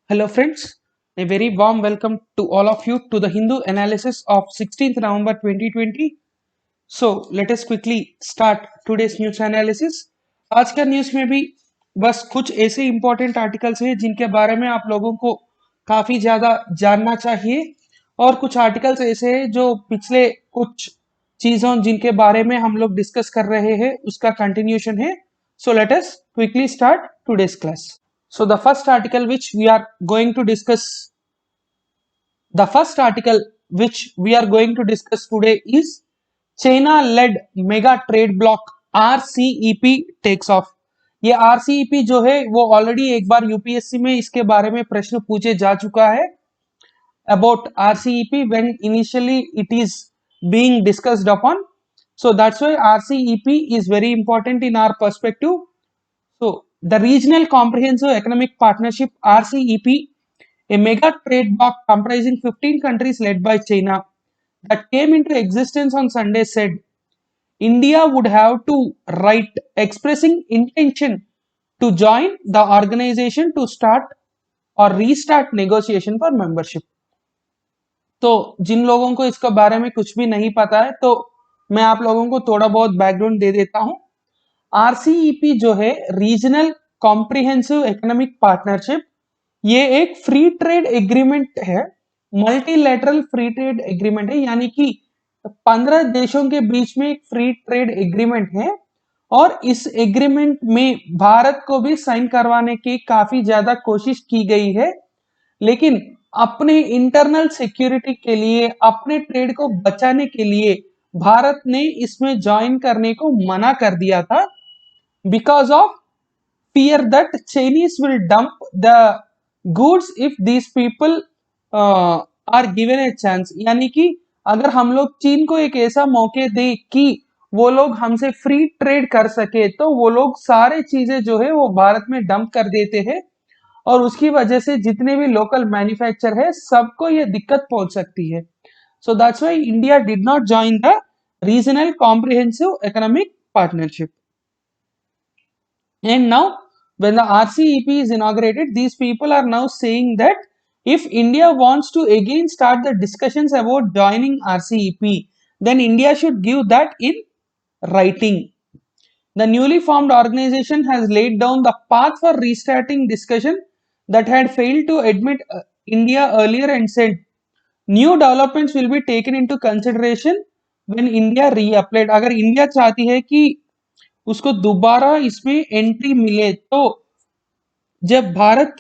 Hello, friends. A very warm welcome to all of you to the Hindu analysis of 16th November 2020. So, let us quickly start today's news analysis. आज का news में भी बस कुछ ऐसे important articles हैं जिनके बारे में आप लोगों को काफ़ी ज़्यादा जानना चाहिए और कुछ आर्टिकल्स ऐसे हैं जो पिछले कुछ चीज़ों जिनके बारे में हम लोग डिस्कस कर रहे हैं उसका कंटिन्यूशन है. So, let us quickly start today's class. So the first article which we are going to discuss, the first article which we are going to discuss today is China-led mega trade bloc RCEP takes off. ये RCEP जो है वो already एक बार UPSC में इसके बारे में प्रश्न पूछे जा चुका है about RCEP when initially it is being discussed upon. So that's why RCEP is very important in our perspective. So the Regional Comprehensive Economic Partnership RCEP, a mega trade bloc comprising 15 countries led by China, that came into existence on Sunday, said India would have to write expressing intention to join the organization to start or restart negotiation for membership. तो जिन लोगों को इसके बारे में कुछ भी नहीं पता है तो मैं आप लोगों को थोड़ा बहुत बैकग्राउंड दे देता हूं. आरसीईपी जो है रीजनल कॉम्प्रिहेंसिव इकोनॉमिक पार्टनरशिप, ये एक फ्री ट्रेड एग्रीमेंट है, मल्टीलैटरल फ्री ट्रेड एग्रीमेंट है, यानी कि 15 देशों के बीच में एक फ्री ट्रेड एग्रीमेंट है और इस एग्रीमेंट में भारत को भी साइन करवाने की काफी ज्यादा कोशिश की गई है, लेकिन अपने इंटरनल सिक्योरिटी के लिए, अपने ट्रेड को बचाने के लिए भारत ने इसमें ज्वाइन करने को मना कर दिया था because of fear that Chinese will dump the goods if these people are given a chance. यानी कि अगर हम लोग चीन को एक ऐसा मौके दे कि वो लोग हमसे फ्री ट्रेड कर सके तो वो लोग सारे चीजें जो है वो भारत में डंप कर देते हैं और उसकी वजह से जितने भी लोकल मैन्युफैक्चर है सबको ये दिक्कत पहुंच सकती है. सो that's why India did not join the regional comprehensive economic partnership. And now, when the RCEP is inaugurated, these people are now saying that if India wants to again start the discussions about joining RCEP, then India should give that in writing. The newly formed organization has laid down the path for restarting discussion that had failed to admit India earlier and said new developments will be taken into consideration when India reapplied. अगर India चाहती है कि उसको दोबारा इसमें entry मिले तो जब भारत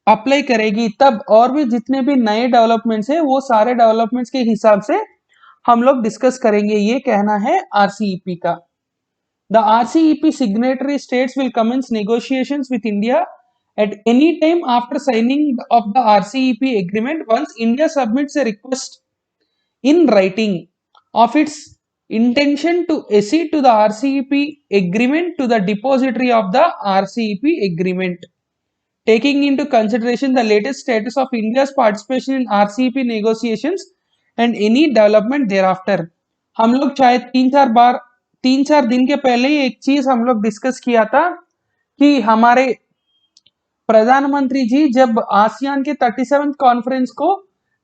अप्लाई करेगी तब और भी जितने भी नए डेवलपमेंट्स है वो सारे डेवलपमेंट्स के हिसाब से हम लोग डिस्कस करेंगे, ये कहना है आरसीईपी का. The RCEP signatory states will commence negotiations with India at any time after signing of the RCEP agreement once India submits a request in writing of its intention to accede to the RCEP agreement to the depository of the RCEP agreement, taking into consideration the latest status of India's participation in RCEP negotiations and any development thereafter. हम लोग शायद 3-4 दिन के पहले ही एक चीज हम लोग डिस्कस किया था कि हमारे प्रधानमंत्री जी जब आसियान के 37th कॉन्फ्रेंस को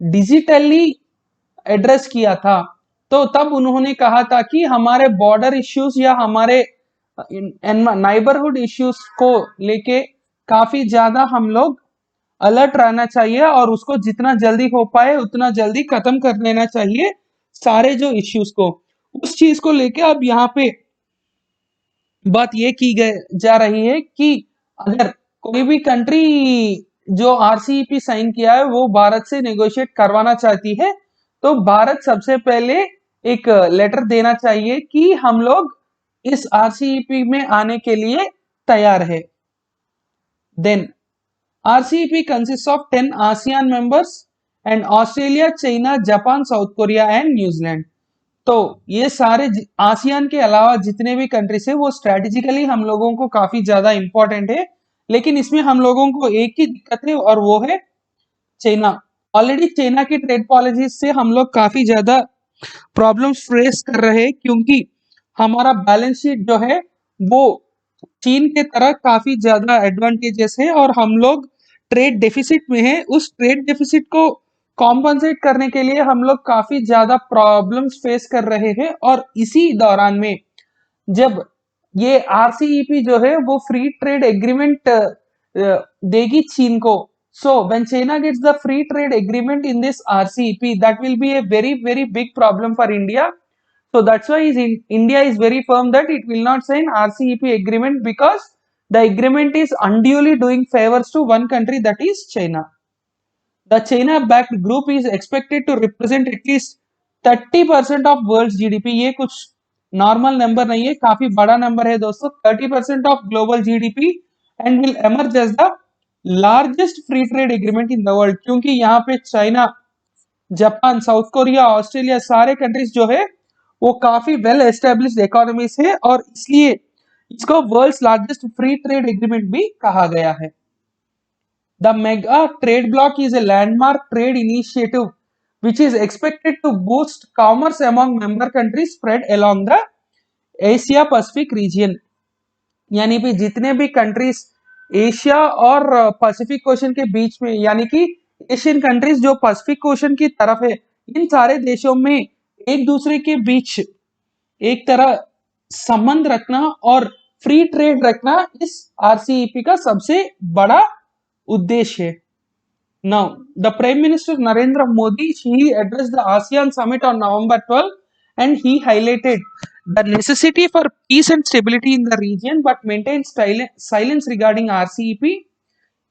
डिजिटली एड्रेस किया था तो तब उन्होंने कहा था कि हमारे बॉर्डर इश्यूज या हमारे नाइबरहुड इश्यूज को लेके काफी ज्यादा हम लोग अलर्ट रहना चाहिए और उसको जितना जल्दी हो पाए उतना जल्दी खत्म कर लेना चाहिए सारे जो इश्यूज को. उस चीज को लेके अब यहाँ पे बात ये की जा रही है कि अगर कोई भी कंट्री जो आरसीईपी साइन किया है वो भारत से नेगोशिएट करवाना चाहती है तो भारत सबसे पहले एक लेटर देना चाहिए कि हम लोग इस आरसीईपी में आने के लिए तैयार है. Then RCEP consist of 10 ASEAN members and Australia, China, Japan, South Korea and New Zealand. तो ये सारे आसियान के अलावा जितने भी कंट्रीज है वो स्ट्रेटेजिकली हम लोगों को काफी ज्यादा इंपॉर्टेंट है, लेकिन इसमें हम लोगों को एक ही दिक्कत है और वो है चाइना. ऑलरेडी चाइना की ट्रेड पॉलिसी से हम लोग काफी ज्यादा प्रॉब्लम्स फेस कर रहे हैं क्योंकि हमारा बैलेंस शीट जो है वो चीन के तरह काफी ज्यादा एडवांटेजेस है और हम लोग ट्रेड डेफिसिट में है, उस ट्रेड डेफिसिट को कॉम्पनसेट करने के लिए हम लोग काफी ज्यादा प्रॉब्लम्स फेस कर रहे हैं। और इसी दौरान में जब ये आरसीईपी जो है वो फ्री ट्रेड एग्रीमेंट देगी चीन को, so when China gets the free trade agreement in this RCEP, that will be a very very big problem for India. So that's why India is very firm that it will not sign RCEP agreement, because the agreement is unduly doing favors to one country, that is China. The China-backed group is expected to represent at least 30% of world's GDP. ये कुछ normal number नहीं है, काफी बड़ा number है दोस्तों. 30% of global GDP and will emerge as the largest free trade agreement in the world. क्योंकि यहाँ पे China, Japan, South Korea, Australia सारे कंट्रीज जो है वो काफी वेल एस्टेब्लिश्ड इकोनॉमीज है, और इसलिए इसको world's largest free trade agreement भी कहा गया है. The mega trade bloc is a landmark trade initiative which is expected to boost commerce among member countries spread along the Asia Pacific region. यानी कि जितने भी कंट्रीज एशिया और Pacific ocean के बीच में, यानी कि एशियन कंट्रीज जो पैसिफिक ओशन की तरफ है, इन सारे देशों में एक दूसरे के बीच एक तरह संबंध रखना और फ्री ट्रेड रखना इस आरसीईपी का सबसे बड़ा उद्देश्य है. Now, the Prime Minister Narendra Modi, he addressed the ASEAN Summit on November 12, and he highlighted the necessity for peace and stability in the region, but maintained silence regarding RCEP,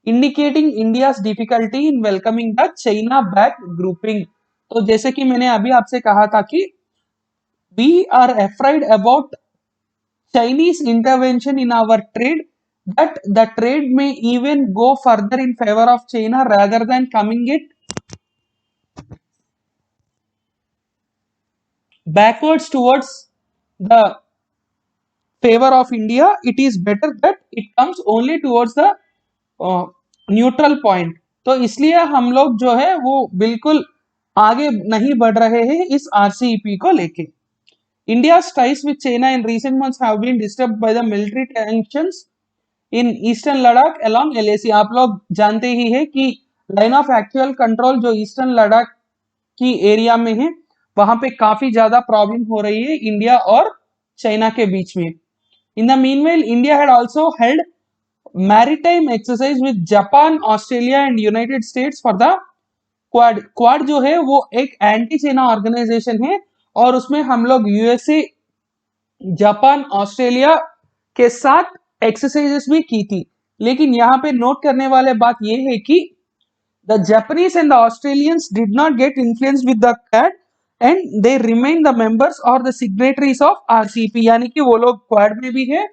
indicating India's difficulty in welcoming the China-backed grouping. तो जैसे कि मैंने अभी आपसे कहा था कि we are afraid about Chinese intervention in our trade, that the trade may even go further in favor of China rather than coming it backwards towards the favor of India. It is better that it comes only towards the neutral point. तो इसलिए हम लोग जो है वो बिल्कुल आगे नहीं बढ़ रहे हैं इस आरसीईपी को लेके. India's ties with China in recent months have been disturbed by the military tensions in eastern Ladakh along LAC. आप लोग जानते ही है कि लाइन ऑफ एक्चुअल कंट्रोल जो ईस्टर्न लद्दाख की एरिया में है, वहां पे काफी ज्यादा प्रॉब्लम हो रही है इंडिया और चाइना के बीच में. In the meanwhile, India had also held maritime exercise with Japan, Australia and United States for the Quad. Quad जो है वो एक एंटी चाइना ऑर्गेनाइजेशन है, और उसमें हम लोग यूएसए, जापान, ऑस्ट्रेलिया के साथ एक्सरसाइजेस भी की थी. लेकिन यहाँ पे नोट करने वाले बात यह है कि the Japanese and the Australians did not get influenced with the Quad, and they remain the members or the signatories of RCEP. यानी कि वो लोग क्वाड में भी है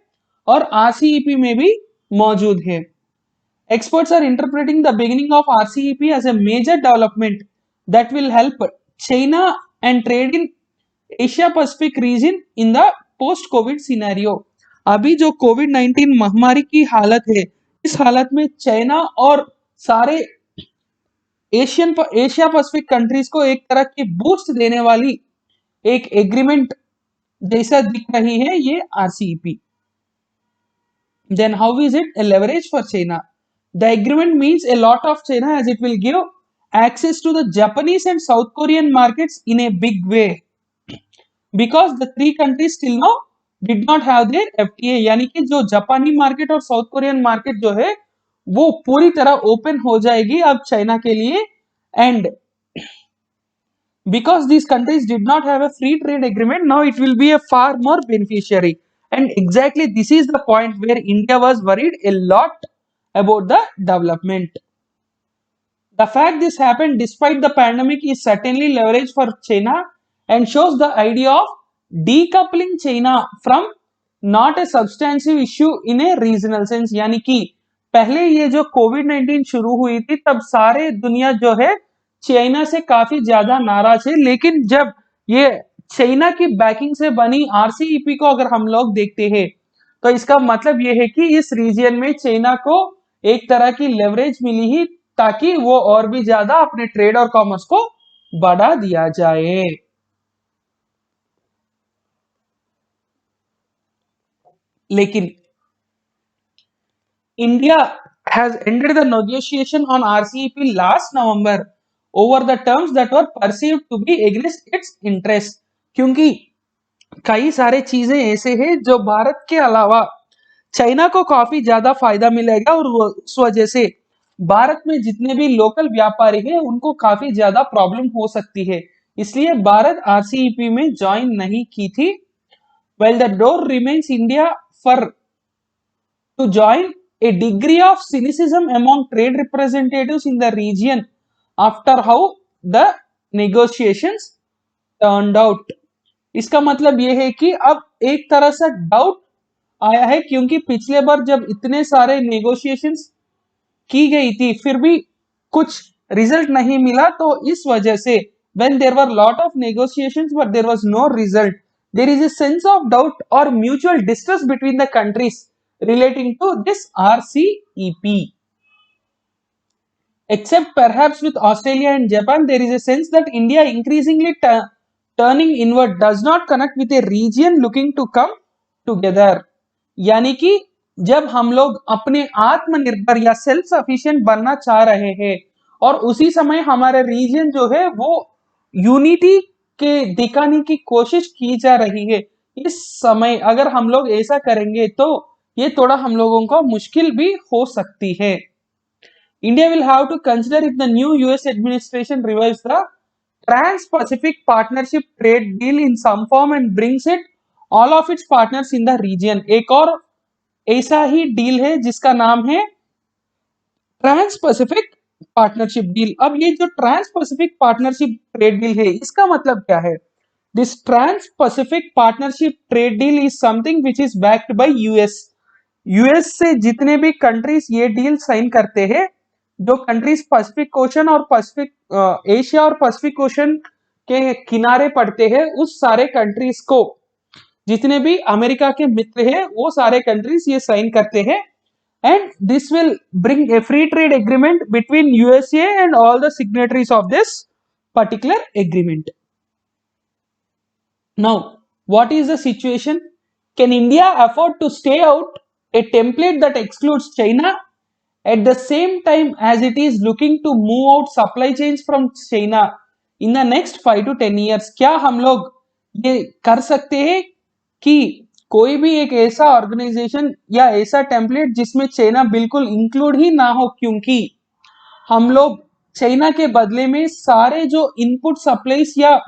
और RCEP में भी मौजूद है. Experts are interpreting the beginning of RCEP as a major development that will help China and trade in Asia Pacific region in the post COVID scenario. अभी जो कोविड-19 महामारी की हालत है, इस हालत में चाइना और सारे एशिया पैसिफिक कंट्रीज को एक तरह की बूस्ट देने वाली एक एग्रीमेंट जैसा दिख रही है ये RCEP. Then how is it a leverage for China? The agreement means a lot of China, as it will give access to the Japanese and South Korean markets in a big way, because the three countries still now did not have their FTA. यानी कि जो जापानी market और south Korean market जो है वो पूरी तरह ओपन हो जाएगी अब चाइना के लिए. And because these countries did not have a free trade agreement, now it will be a far more beneficiary. And exactly this is the point where India was worried a lot about the development. The fact this happened despite the pandemic is certainly leverage for China and shows the idea of decoupling China from not a substantive issue in a regional sense. यानी कि पहले ये जो कोविड-19 शुरू हुई थी तब सारे दुनिया जो है चाइना से काफी ज्यादा नाराज है. लेकिन जब ये चाइना की बैकिंग से बनी आरसीईपी को अगर हम लोग देखते हैं तो इसका मतलब ये है कि इस रीजन में चाइना को एक तरह की लेवरेज मिली ही, ताकि वो और भी ज्यादा अपने ट्रेड और कॉमर्स को बढ़ा दिया जाए. लेकिन India has ended the negotiation on RCEP last November over the terms that were perceived to be against its interest. क्योंकि कई सारे चीजें ऐसे हैं जो भारत के अलावा चाइना को काफी ज्यादा फायदा मिलेगा और उस वजह से भारत में जितने भी लोकल व्यापारी हैं उनको काफी ज्यादा प्रॉब्लम हो सकती है, इसलिए भारत आरसीईपी में ज्वाइन नहीं की थी. While the door remains India for to join, a degree of cynicism among trade representatives in the region after how the negotiations turned out. इसका मतलब यह है कि अब एक तरह से डाउट आया है, क्योंकि पिछले बार जब इतने सारे नेगोशिएशंस की गई थी फिर भी कुछ रिजल्ट नहीं मिला, तो इस वजह से when there were lot of negotiations but there was no result, there is a sense of doubt or mutual distrust between the countries relating to this RCEP. Except perhaps with Australia and Japan, there is a sense that India increasingly turning inward does not connect with a region looking to come together. यानी कि जब हम लोग अपने आत्मनिर्भर या self sufficient बनना चाह रहे हैं और उसी समय हमारा रीजन जो है वो यूनिटी के दिखाने की कोशिश की जा रही है, इस समय अगर हम लोग ऐसा करेंगे तो ये थोड़ा हम लोगों को मुश्किल भी हो सकती है. India will have to consider if the new US administration revives the Trans-Pacific Partnership Trade Deal in some form and brings it all of its partners in the region. एक और ऐसा ही डील है जिसका नाम है ट्रांस पैसिफिक पार्टनरशिप डील. अब ये जो trans pacific partnership trade deal है इसका मतलब क्या है? This trans pacific partnership trade deal is something which is backed by US. US से जितने भी कंट्रीज ये डील साइन करते हैं, जो कंट्रीज पैसिफिक ओशन और पैसिफिक एशिया और पैसिफिक ओशन के किनारे पड़ते हैं, उस सारे कंट्रीज को, जितने भी अमेरिका के मित्र हैं वो सारे कंट्रीज ये साइन करते हैं. And this will bring a free trade agreement between USA and all the signatories of this particular agreement. Now what is the situation? Can India afford to stay out a template that excludes China at the same time as it is looking to move out supply chains from China in the next 5 to 10 years? क्या हम लोग ये कर सकते हैं कि कोई भी एक ऐसा ऑर्गेनाइजेशन या ऐसा टेम्पलेट जिसमें चाइना बिल्कुल इंक्लूड ही ना हो, क्योंकि हम लोग चाइना के बदले में सारे जो इनपुट सप्लाईज या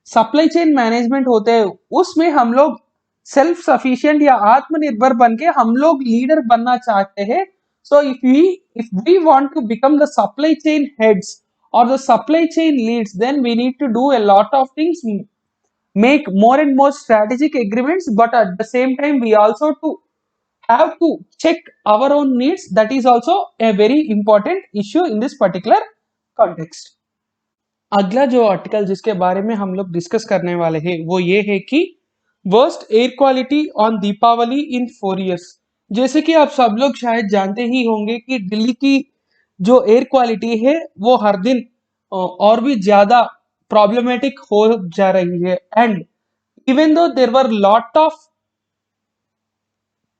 सप्लाई चेन मैनेजमेंट होते हैं उसमें हम लोग सेल्फ सफिशिएंट या आत्मनिर्भर बन के हम लोग लीडर बनना चाहते हैं. So if we want to become the supply chain heads और the supply chain leads, then we need to do a lot of things, make more and more strategic agreements, but at the same time we also have to check our own needs. That is also a very important issue in this particular context. अगला जो article जिसके बारे में हम लोग discuss करने वाले हैं वो ये है कि worst air quality on Deepavali in 4 years. जैसे कि आप सब लोग शायद जानते ही होंगे कि दिल्ली की जो एयर क्वालिटी है वो हर दिन और भी ज्यादा प्रॉब्लमेटिक हो जा रही है. And even though there were lot of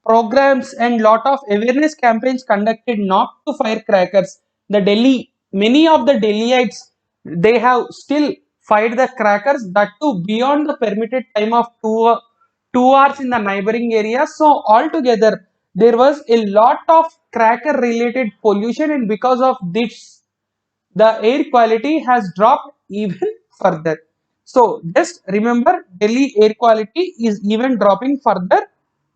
programs and lot of awareness campaigns conducted not to fire crackers, many of the Delhiites, they have still fired the crackers, that too beyond the permitted time of 2 hours in the neighboring area. So altogether there was a lot of cracker related pollution, and because of this the air quality has dropped even further. So just remember, Delhi air quality is even dropping further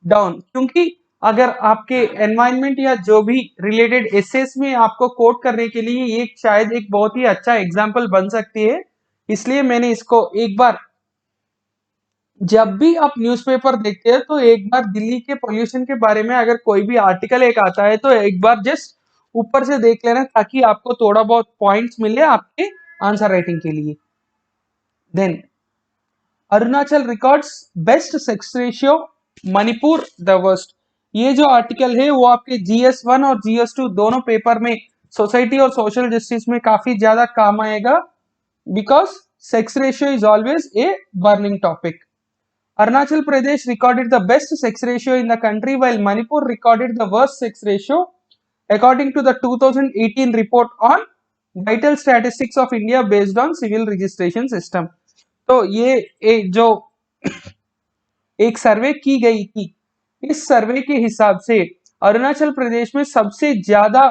down. क्योंकि अगर आपके environment या जो भी related assess में आपको coat करने के लिए ये शायद एक बहुत ही अच्छा एग्जांपल बन सकती है, इसलिए मैंने इसको एक बार, जब भी आप न्यूज़पेपर देखते हैं तो एक बार दिल्ली के पोल्यूशन के बारे में अगर कोई भी आर्टिकल एक आता है तो एक बार जस्ट ऊपर से देख लेना, ताकि आपको थोड़ा बहुत पॉइंट्स मिले आपके आंसर राइटिंग के लिए. Then Arunachal records best sex ratio, Manipur the worst. ये जो आर्टिकल है वो आपके GS1 और GS2 दोनों पेपर में सोसाइटी और सोशल जस्टिस में काफी ज्यादा काम आएगा, because sex ratio is always a burning topic. Arunachal Pradesh recorded the best sex ratio in the country, while Manipur recorded the worst sex ratio. according to the 2018 report on vital statistics of India based on civil registration system. तो ये जो एक सर्वे की गई थी, इस सर्वे के हिसाब से अरुणाचल प्रदेश में सबसे ज्यादा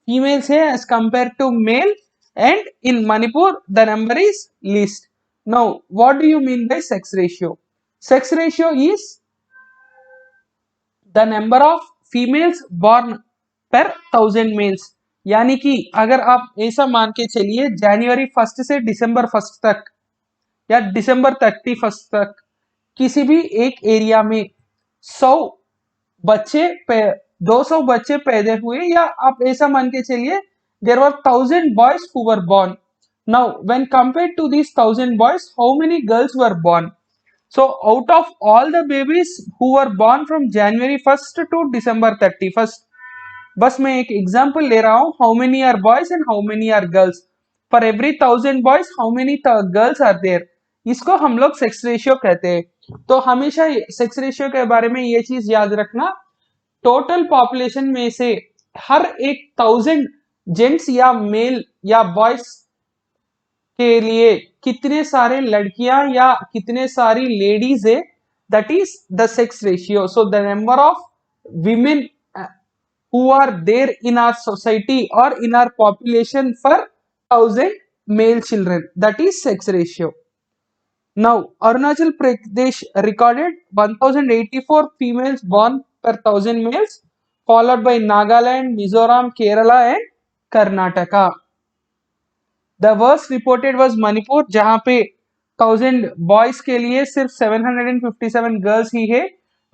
फीमेल्स है as compare to male, and in Manipur the number is least. Now what do you mean by sex ratio? Sex ratio is the number of females born per 1000 mails. यानी कि अगर आप ऐसा मान के चलिए जनवरी 1 से दिसंबर 1 तक या दिसंबर 31 तक किसी भी एक एरिया में 100 बच्चे 200 बच्चे पैदा हुए, या आप ऐसा मान के चलिए there were 1000 boys who were born. Now when compared to these 1000 boys, how many girls were born? So out of all the babies who were born from January 1st to December 31st, बस मैं एक example ले रहा हूं, how many are boys and how many are girls. For every 1000 boys how many girls are there. इसको हम लोग sex ratio कहते हैं. तो हमेशा सेक्स रेशियो के बारे में ये चीज याद रखना, टोटल पॉपुलेशन में से हर एक 1000 जेंट्स या मेल या बॉयज के लिए कितने सारे लड़कियां या कितने सारी लेडीज है, that is the sex ratio. So the number of women who are there in our society or in our population for 1000 male children, that is sex ratio. Now Arunachal Pradesh recorded 1084 females born per 1000 males, followed by Nagaland, Mizoram, Kerala and Karnataka. The worst reported was Manipur, जहां पे 1000 boys के लिए सिर्फ 757 girls ही है.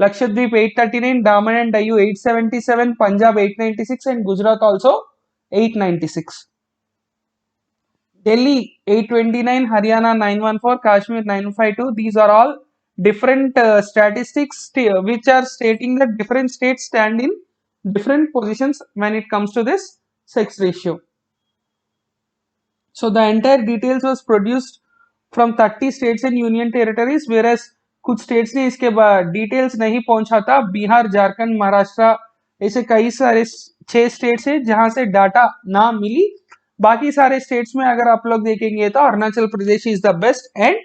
Lakshadweep 839, Daman and Diu 877, Punjab 896 and Gujarat also 896. Delhi 829, Haryana 914, Kashmir 952. These are all different statistics which are stating that different states stand in different positions when it comes to this sex ratio. So the entire details was produced from 30 states and union territories, whereas कुछ states ने इसके बाद details नहीं पहुंचा था. बिहार, झारखंड, महाराष्ट्र ऐसे कई सारे 6 स्टेट्स है जहां से डाटा ना मिली. बाकी सारे स्टेट्स में अगर आप लोग देखेंगे तो Arunachal Pradesh is the best and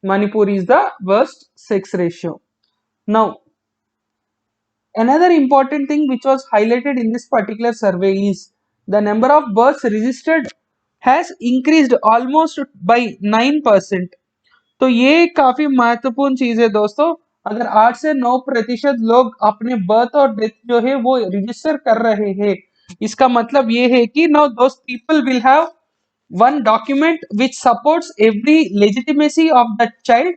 Manipur is the worst sex ratio. Now another important thing which was highlighted in this particular survey is the number of births registered has increased almost by 9%. तो ये काफी महत्वपूर्ण चीज है दोस्तों. अगर 8 से 9% लोग अपने बर्थ और डेथ जो है वो रजिस्टर कर रहे हैं, इसका मतलब ये है कि now those people will have one document which supports every legitimacy of that child,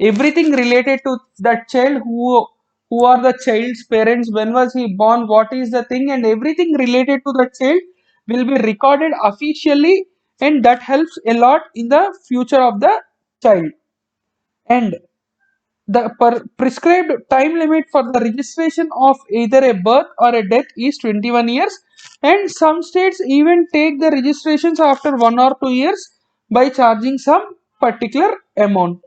everything related to that child, who are the child's parents, when was he born, what is the thing, and everything related to that child will be recorded officially, and that helps a lot in the future of the child. And the prescribed time limit for the registration of either a birth or a death is 21 years, and some states even take the registrations after 1 or 2 years by charging some particular amount.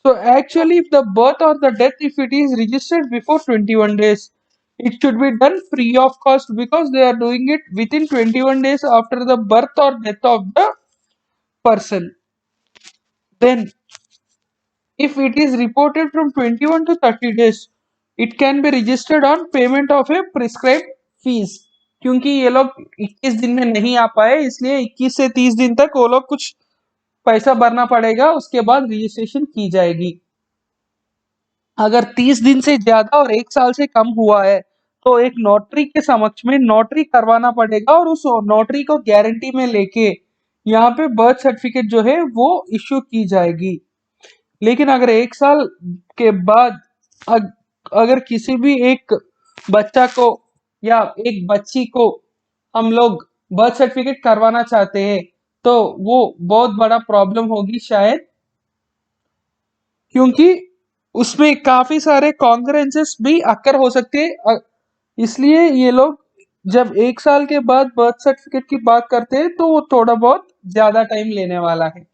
So actually if the birth or the death, if it is registered before 21 days, it should be done free of cost, because they are doing it within 21 days after the birth or death of the person. Then if it is reported from 21 to 30 days, it can be registered on payment of a prescribed fees. क्योंकि ये लोग 21 दिन में नहीं आ पाए, इसलिए 21 से 30 दिन तक वो लोग कुछ पैसा भरना पड़ेगा, उसके बाद रजिस्ट्रेशन की जाएगी. अगर 30 दिन से ज्यादा और 1 साल से कम हुआ है तो एक नोटरी के समक्ष में नोटरी करवाना पड़ेगा, और उस नोटरी को गारंटी में लेके यहाँ पे बर्थ सर्टिफिकेट जो है वो इश्यू की जाएगी. लेकिन अगर 1 साल के बाद अगर किसी भी एक बच्चा को या एक बच्ची को हम लोग बर्थ सर्टिफिकेट करवाना चाहते हैं तो वो बहुत बड़ा प्रॉब्लम होगी शायद, क्योंकि उसमें काफी सारे कॉन्ग्रेंसेस भी अक्कर हो सकते हैं. इसलिए ये लोग जब 1 साल के बाद बर्थ सर्टिफिकेट की बात करते हैं तो वो थोड़ा बहुत ज्यादा टाइम लेने वाला है.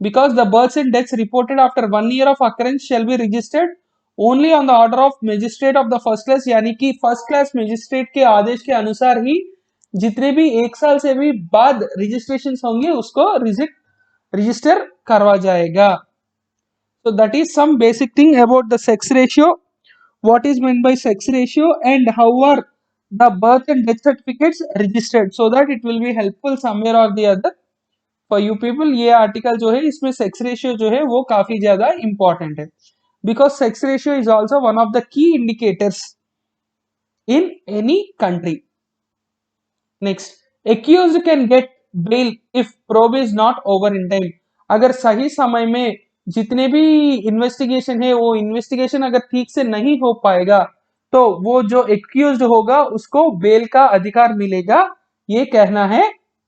Because the births and deaths reported after 1 year of occurrence shall be registered only on the order of magistrate of the first class, यानी कि फर्स्ट क्लास मजिस्ट्रेट के आदेश के अनुसार ही जितने भी 1 साल से भी बाद रजिस्ट्रेशन होंगे उसको रजिस्टर करवा जाएगा. So that is some basic thing about the sex ratio. What is meant by sex ratio and how are the birth and death certificates registered, so that it will be helpful somewhere or the other for you people. ये article जो है इसमें sex ratio जो है वो काफी ज्यादा important है, because sex ratio is also one of the key indicators in any country. Next, accused can get bail if probe is not over in time. अगर सही समय में जितने भी इन्वेस्टिगेशन है वो इन्वेस्टिगेशन अगर ठीक से नहीं हो पाएगा तो वो जो एक्यूज्ड होगा उसको बेल का अधिकार मिलेगा, ये कहना है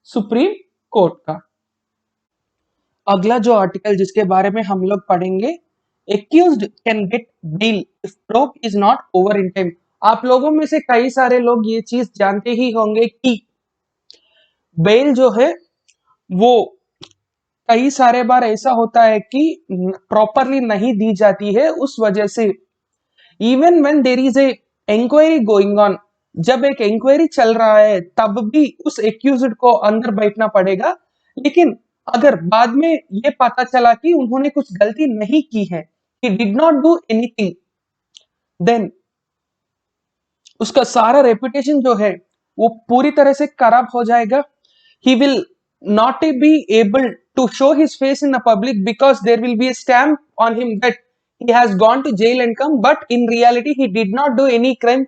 सुप्रीम कोर्ट का. अगला जो आर्टिकल जिसके बारे में हम लोग पढ़ेंगे, accused can get bail if probe is not over in time. आप लोगों में से कई सारे लोग ये चीज जानते ही होंगे कि बेल जो है वो कई सारे बार ऐसा होता है कि प्रॉपरली नहीं दी जाती है. उस वजह से even when there is a inquiry going on, जब एक इंक्वायरी चल रहा है तब भी उस एक्यूज्ड को अंदर बैठना पड़ेगा. लेकिन अगर बाद में ये पता चला कि उन्होंने कुछ गलती नहीं की है, he did not do anything, then उसका सारा रेपुटेशन जो है वो पूरी तरह से खराब हो जाएगा. he will not be able to show his face in the public because there will be a stamp on him that he has gone to jail and come, but in reality he did not do any crime.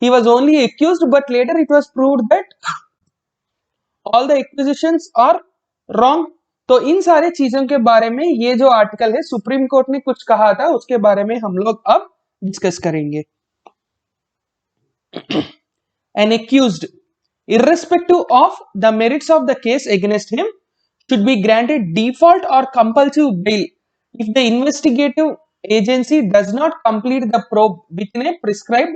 He was only accused, but later it was proved that all the accusations are wrong. तो इन सारे चीजों के बारे में ये जो article है supreme court ने कुछ कहा था उसके बारे में हम लोग अब डिस्कस करेंगे. An accused, irrespective of the merits of the case against him, should be granted default or compulsive bail if the investigative agency does not complete the probe within a prescribed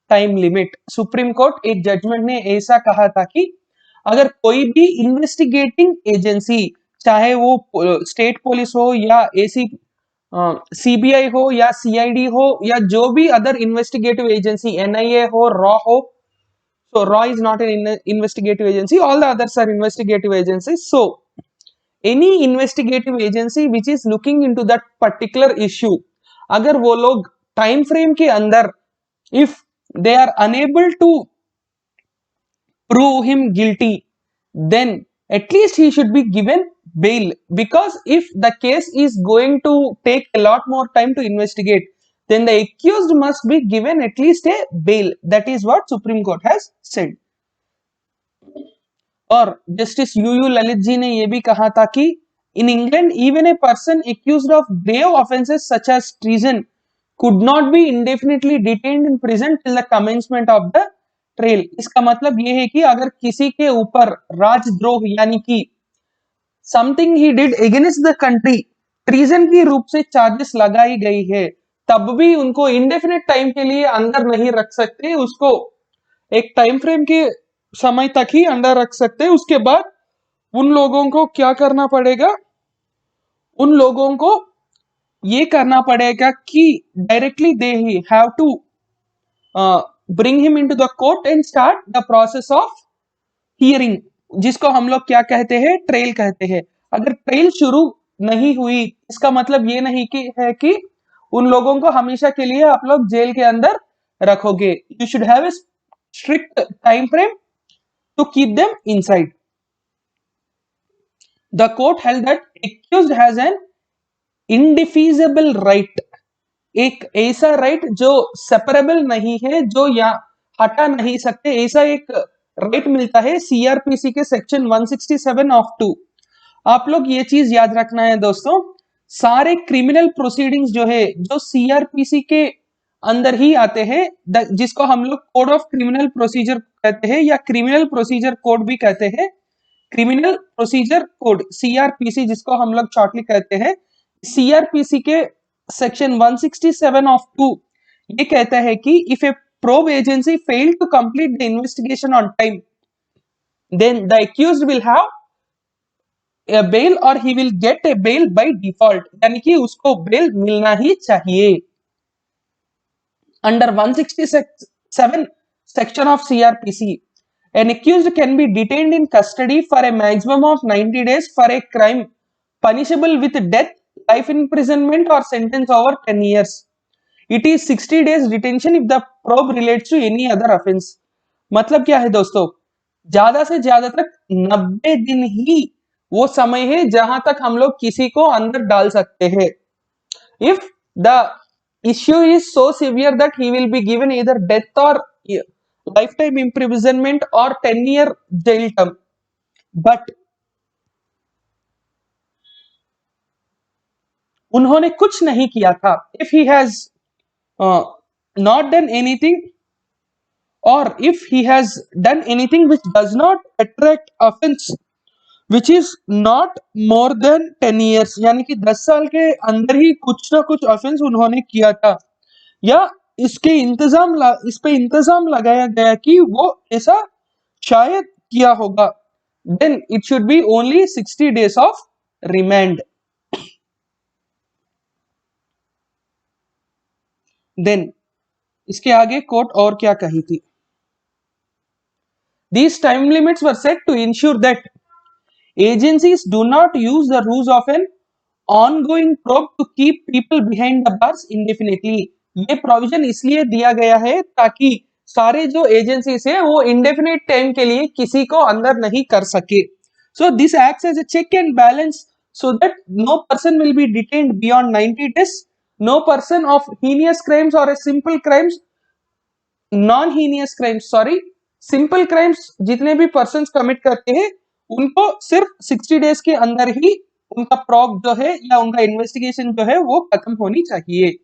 time limit. Supreme court एक judgement ने ऐसा कहा था कि अगर कोई भी investigating agency, चाहे वो स्टेट पुलिस हो या सीबीआई हो या सीआईडी हो या जो भी अदर इन्वेस्टिगेटिव एजेंसी, एनआईए हो, रॉ हो. So RAW is not an investigative agency. All the others are investigative agencies. So any investigative agency which is looking into that particular issue, अगर वो लोग time frame के अंदर if they are unable to prove him guilty, then at least he should be given bail, because if the case is going to take a lot more time to investigate, then the accused must be given at least a bail. That is what Supreme Court has said. और justice U U Lalit ji ने ये भी कहा था कि in England even a person accused of grave offences such as treason could not be indefinitely detained in prison till the commencement of the trial. इसका मतलब ये है कि अगर किसी के ऊपर राजद्रोह यानी कि something he did against the country, treason की रूप से चार्जेस लगाई गई है, तब भी उनको इंडेफिनिट टाइम के लिए अंदर नहीं रख सकते. उसको एक टाइम फ्रेम के समय तक ही अंदर रख सकते हैं. उसके बाद उन लोगों को क्या करना पड़ेगा, उन लोगों को ये करना पड़ेगा कि directly they have to bring him into the court and start the process of hearing, जिसको हम लोग क्या कहते हैं, ट्रेल कहते हैं. अगर ट्रेल शुरू नहीं हुई इसका मतलब ये नहीं कि है कि उन लोगों को हमेशा के लिए आप लोग जेल के अंदर रखोगे. You should have a strict time frame to keep them inside. The court held that accused has an indefeasible right, एक ऐसा राइट जो सेपरेबल नहीं है, जो या हटा नहीं सकते, ऐसा एक राइट मिलता है सीआरपीसी के सेक्शन 167 ऑफ 2. आप लोग ये चीज याद रखना है दोस्तों, सारे क्रिमिनल प्रोसीडिंग्स जो है जो सीआरपीसी के अंदर ही आते हैं, जिसको हम लोग कोड ऑफ क्रिमिनल प्रोसीजर कहते हैं या क्रिमिनल प्रोसीजर कोड भी कहते हैं. क्रिमिनल प्रोसीजर कोड सीआरपीसी जिसको हम लोग शॉर्टली कहते हैं, सीआरपीसी के सेक्शन 167 ऑफ 2 ये कहता है कि if A probe agency failed to complete the investigation on time, then the accused will have a bail or he will get a bail by default, यानी कि उसको बेल मिलना ही चाहिए. under 167 section of CRPC. An accused can be detained in custody for a maximum of 90 days for a crime punishable with death, life imprisonment or sentence over 10 years. It is 60 days detention if the probe relates to any other offense. मतलब क्या है दोस्तों, ज्यादा से ज्यादा तक 90 दिन ही वो समय है जहां तक हम लोग किसी को अंदर डाल सकते हैं. If the issue is so severe that he will be given either death or lifetime imprisonment or 10-year jail term. But उन्होंने कुछ नहीं किया था. If he has not done anything, or if he has done anything which does not attract offense, which is not more than 10 years, यानी कि 10 साल के अंदर ही कुछ ना कुछ ऑफेंस उन्होंने किया था, या इसके इस पे इंतजाम लगाया गया कि वो ऐसा शायद किया होगा, then it should be only 60 days of remand. Then इसके आगे कोर्ट और क्या कही थी? These time limits were set to ensure that agencies do not use the rules of an ongoing probe to keep people behind the bars indefinitely. ये provision इसलिए दिया गया है ताकि सारे जो एजेंसीज है वो इंडेफिनिट टाइम के लिए किसी को अंदर नहीं कर सके. So this acts as a check and balance so that no person will be detained beyond 90 days. No person of heinous crimes or a simple crimes, non-heinous crimes, sorry, simple crimes जितने भी persons commit करते हैं उनको सिर्फ 60 days के अंदर ही उनका probe जो है या उनका इन्वेस्टिगेशन जो है वो खत्म होनी चाहिए.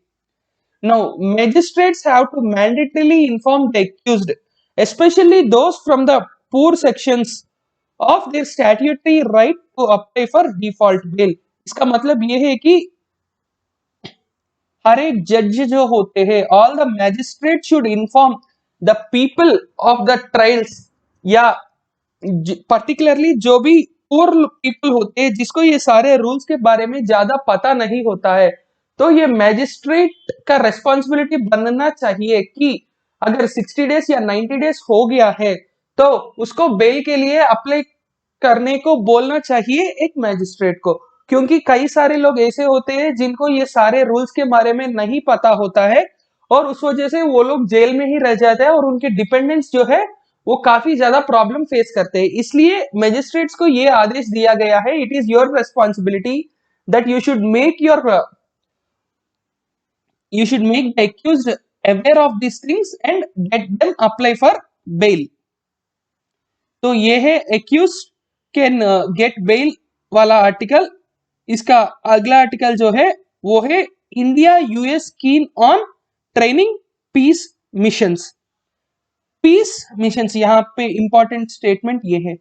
Now, magistrates have to mandatorily inform the accused, especially those from the poor sections, of their statutory right to apply for default bail. इसका मतलब ये है कि हर एक जज जो होते हैं, all the magistrates should inform the people of the trials, या particularly जो भी poor people होते हैं जिसको ये सारे रूल्स के बारे में ज्यादा पता नहीं होता है, तो ये मैजिस्ट्रेट का रेस्पॉन्सिबिलिटी बनना चाहिए कि अगर 60 डेज या 90 डेज हो गया है तो उसको बेल के लिए अप्लाई करने को बोलना चाहिए एक मैजिस्ट्रेट को, क्योंकि कई सारे लोग ऐसे होते हैं जिनको ये सारे रूल्स के बारे में नहीं पता होता है और उस वजह से वो लोग जेल में ही रह जाते हैं और उनके डिपेंडेंट्स जो है वो काफी ज्यादा प्रॉब्लम फेस करते हैं. इसलिए मैजिस्ट्रेट्स को ये आदेश दिया गया है, it is your responsibility that you should make the accused aware of these things and get them apply for bail. तो ये है accused can get bail वाला आर्टिकल. इसका अगला आर्टिकल जो है वो है India US keen on training peace missions. Peace missions यहाँ पे इंपॉर्टेंट स्टेटमेंट ये है,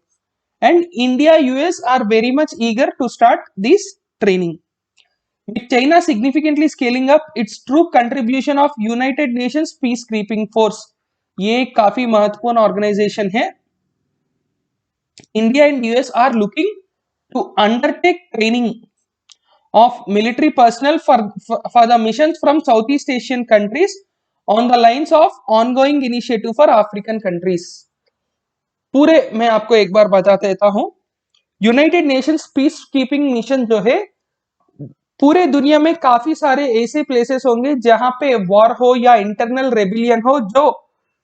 and India US are very much eager to start this training. With China significantly scaling up its troop contribution of United Nations Peacekeeping Force, ये काफी महत्वपूर्ण organisation है. India and US are looking to undertake training of military personnel for the missions from Southeast Asian countries on the lines of ongoing initiative for African countries. पूरे मैं आपको एक बार बता देता हूं. United Nations peace keeping mission जो है पूरे दुनिया में काफी सारे ऐसे प्लेसेस होंगे जहां पे वॉर हो या इंटरनल रेबिलियन हो जो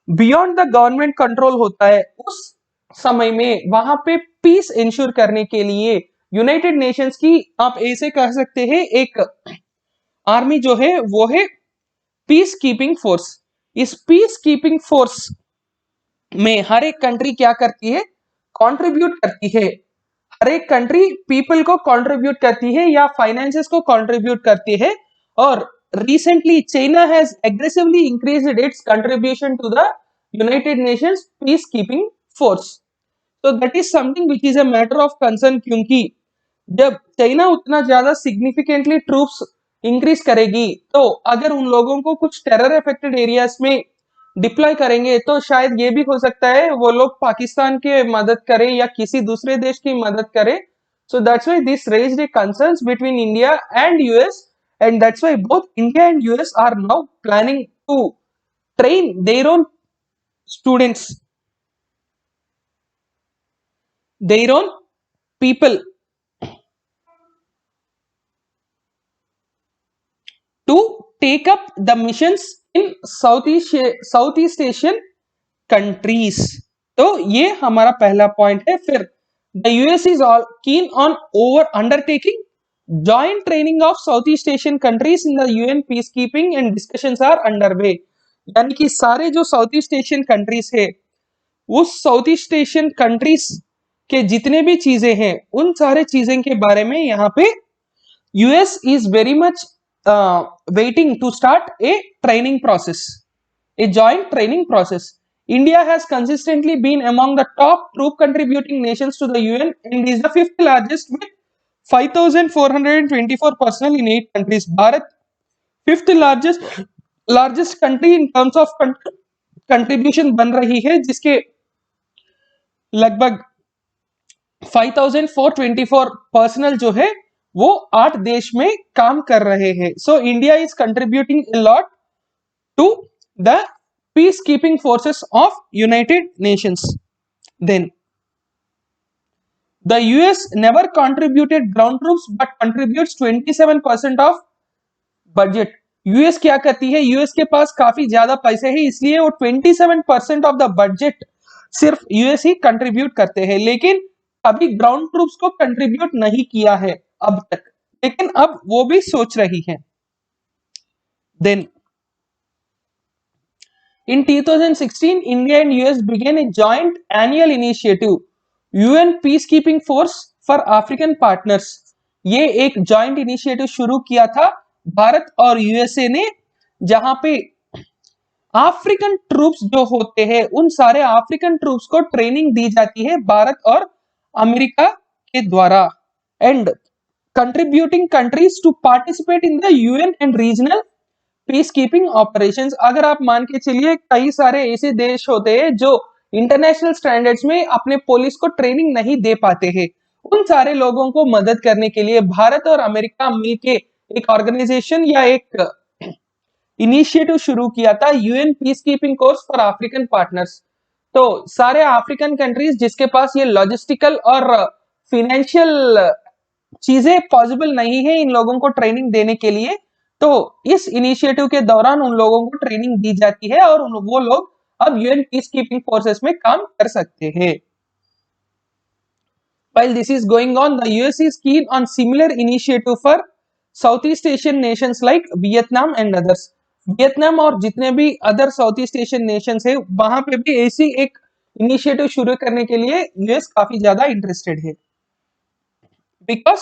बियॉन्ड द गवर्नमेंट कंट्रोल होता है. उस समय में वहां पे पीस इंश्योर करने के लिए यूनाइटेड नेशंस की आप ऐसे कह सकते हैं एक आर्मी जो है वो है पीस कीपिंग फोर्स. इस पीस कीपिंग फोर्स में हर एक कंट्री क्या करती है, कंट्रीब्यूट करती है. हर एक कंट्री पीपल को कंट्रीब्यूट करती है या फाइनेंसेस को कंट्रीब्यूट करती है. और recently China has aggressively increased its contribution to the United Nations peacekeeping force. तो that is something which is a matter of concern, क्योंकि जब चाइना उतना ज्यादा सिग्निफिकेंटली ट्रूप्स इंक्रीज करेगी तो अगर उन लोगों को कुछ टेरर अफेक्टेड एरियाज में डिप्लॉय करेंगे तो शायद ये भी हो सकता है वो लोग पाकिस्तान के मदद करें या किसी दूसरे देश की मदद करें. So that's why this raised a concerns between India and US, and that's why both India and US are now planning to train their own students, their own people to take up the missions in Southeast Asian countries. तो ये हमारा पहला point है. फिर the US is all keen on undertaking joint training of Southeast Asian countries in the UN peacekeeping and discussions are underway. यानी कि सारे जो Southeast Asian countries है, उस Southeast Asian countries के जितने भी चीजें हैं, उन सारे चीजें के बारे में यहाँ पे US is very much waiting to start a training process, a joint training process. India has consistently been among the top troop contributing nations to the UN and is the fifth largest with 5,424 personnel in 8 countries. Bharat, fifth largest country in terms of contribution बन रही है, जिसके लगभग 5,424 personal जो है वो 8 देश में काम कर रहे हैं. So India is contributing a lot to the peacekeeping forces of United Nations. Then the US never contributed ground troops but contributes 27% of budget. US क्या करती है, US के पास काफी ज्यादा पैसे हैं, इसलिए वो 27% ऑफ द बजट सिर्फ US ही कंट्रीब्यूट करते हैं, लेकिन अभी ग्राउंड ट्रूप्स को कंट्रीब्यूट नहीं किया है अब तक, लेकिन अब वो भी सोच रही है. Then in 2016, India and US began a joint annual initiative, UN Peacekeeping Force for African Partners. ये एक joint initiative शुरू किया था भारत और यूएसए ने, जहां पे अफ्रीकन ट्रूप्स जो होते हैं, उन सारे अफ्रीकन ट्रूप्स को ट्रेनिंग दी जाती है भारत और अमेरिका के द्वारा. And contributing countries to participate in the UN and regional peace keeping operations. अगर आप मान के चलिए, कई सारे ऐसे देश होते हैं जो इंटरनेशनल स्टैंडर्ड्स में अपने पुलिस को ट्रेनिंग नहीं दे पाते हैं, उन सारे लोगों को मदद करने के लिए भारत और अमेरिका मिलके एक ऑर्गेनाइजेशन या एक इनिशिएटिव शुरू किया था, UN peace keeping course for African partners. तो सारे अफ्रीकन कंट्रीज जिसके पास ये लॉजिस्टिकल और फिनेंशियल चीजें पॉसिबल नहीं है इन लोगों को ट्रेनिंग देने के लिए, तो इस इनिशिएटिव के दौरान उन लोगों को ट्रेनिंग दी जाती है और वो लोग अब यूएन पीस कीपिंग फोर्सेस में काम कर सकते हैं. While this is going on, the US is keen on similar initiative for Southeast Asian nations like Vietnam and others. Vietnam और जितने भी other south east Asian Nations है, वहां पे भी ऐसी एक इनिशिएटिव शुरू करने के लिए यूएस काफी ज्यादा इंटरेस्टेड है, because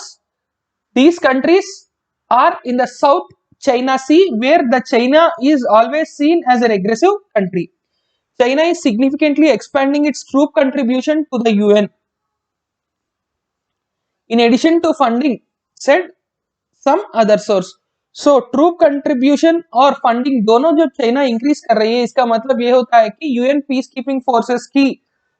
these countries are in the South China Sea, where the China is always seen as an aggressive country. China is significantly expanding its troop contribution to the UN. In addition to funding, said some other source. So troop contribution और funding दोनों जब China increase कर रही है, इसका मतलब ये होता है कि यूएन पीस कीपिंग फोर्सेस की